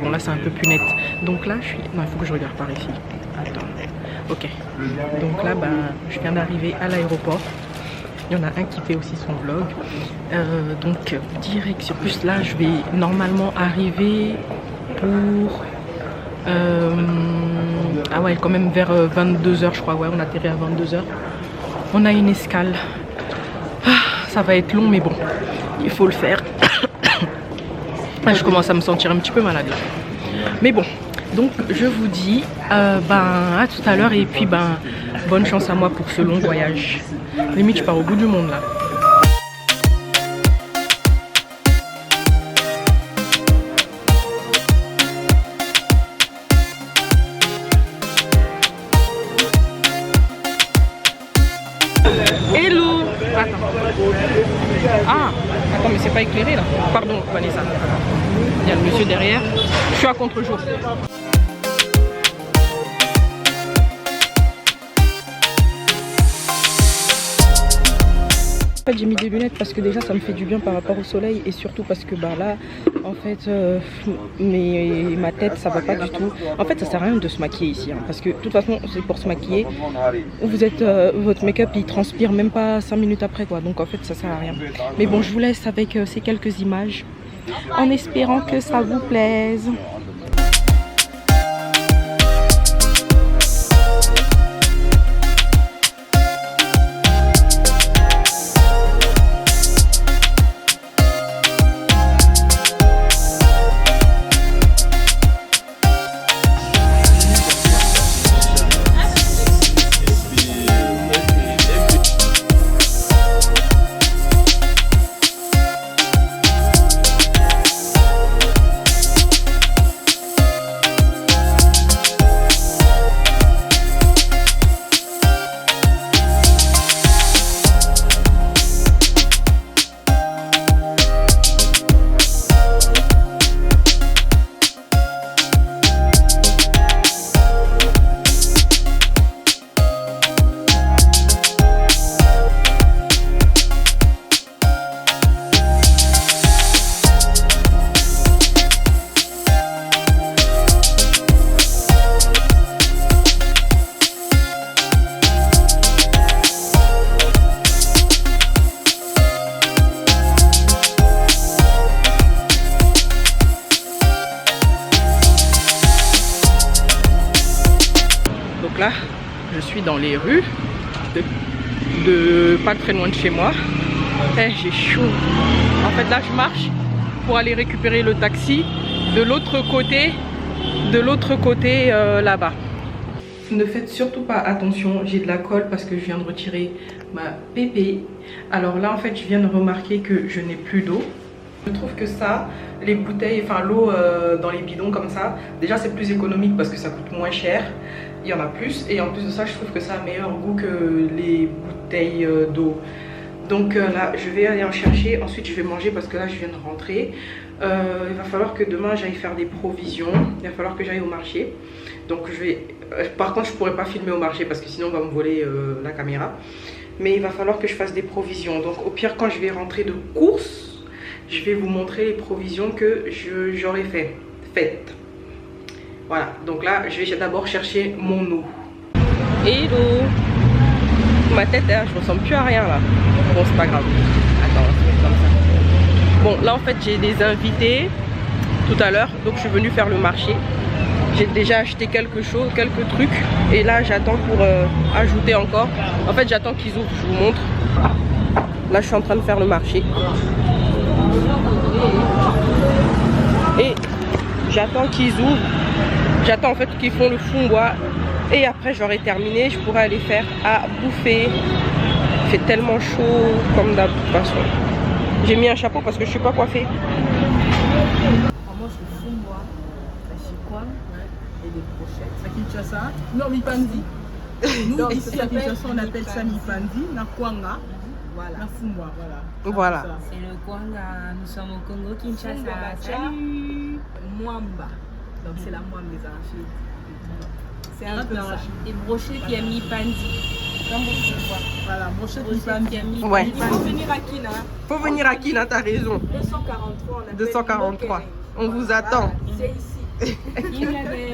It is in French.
bon là c'est un peu plus net. Donc là je suis... Non, il faut que je regarde par ici. Attends. Ok. Donc là, bah, je viens d'arriver à l'aéroport. Il y en a un qui fait aussi son vlog. Donc direction. Plus là, je vais normalement arriver pour... ah ouais, quand même vers 22 h je crois. Ouais, on atterrit à 22 h. On a une escale. Ah, ça va être long, mais bon, il faut le faire. Je commence à me sentir un petit peu malade là. Mais bon, donc je vous dis à tout à l'heure et puis bonne chance à moi pour ce long voyage. Limite, je pars au bout du monde là. Hello. Attends, mais c'est pas éclairé là. Pardon, Vanessa. Il y a le monsieur derrière. Je suis à contre-jour. En fait, j'ai mis des lunettes parce que déjà ça me fait du bien par rapport au soleil et surtout parce que là en fait ma tête ça va pas du tout. En fait ça sert à rien de se maquiller ici parce que de toute façon c'est pour se maquiller. Vous êtes votre make-up il transpire même pas 5 minutes après quoi, donc en fait ça sert à rien. Mais bon, je vous laisse avec ces quelques images en espérant que ça vous plaise. Là, je suis dans les rues de pas très loin de chez moi. J'ai chaud. En fait, là, je marche pour aller récupérer le taxi de l'autre côté, là-bas. Ne faites surtout pas attention, j'ai de la colle parce que je viens de retirer ma pépé. Alors là, en fait, je viens de remarquer que je n'ai plus d'eau. Je trouve que ça, les bouteilles, enfin l'eau dans les bidons comme ça, déjà c'est plus économique parce que ça coûte moins cher, il y en a plus et en plus de ça je trouve que ça a meilleur goût que les bouteilles d'eau. Donc là je vais aller en chercher, ensuite je vais manger parce que là je viens de rentrer. Il va falloir que demain j'aille faire des provisions, il va falloir que j'aille au marché. Donc je vais, par contre je pourrais pas filmer au marché parce que sinon on va me voler la caméra. Mais il va falloir que je fasse des provisions, donc au pire quand je vais rentrer de course, je vais vous montrer les provisions que j'aurais faites. Voilà, donc là, je vais d'abord chercher mon eau. Hello. Ma tête, hein, je ressemble plus à rien là. Bon, c'est pas grave. Attends, on va se mettre comme ça. Bon, là en fait, j'ai des invités tout à l'heure, donc je suis venue faire le marché. J'ai déjà acheté quelque chose, quelques trucs. Et là, j'attends pour ajouter encore. En fait, j'attends qu'ils ouvrent, je vous montre. Là, je suis en train de faire le marché. Et j'attends qu'ils ouvrent. J'attends en fait qu'ils font le fond-bois. Et après j'aurai terminé, je pourrai aller faire à bouffer. Il fait tellement chaud comme d'hab de toute façon. J'ai mis un chapeau parce que je suis pas coiffée. On mange le fond-bois, la chikwang et des brochettes. À Kinshasa, non, mipandi. Nous ici à Kinshasa on appelle ça mipandi, na kwanga. Voilà. La fumwa, voilà. Voilà. C'est le Kwanga, nous sommes au Congo, Kinshasa. Salut. Mwamba. Donc c'est la mwamba des arachides. C'est un peu ça. Des brochettes qui a mis pandi. Comme vous pouvez voir. Voilà, brochette mipandi. Ouais. Il faut venir à Kina. Faut venir à Kina, t'as raison. 243. On 243. On vous attend. Voilà, c'est ici. Il y a des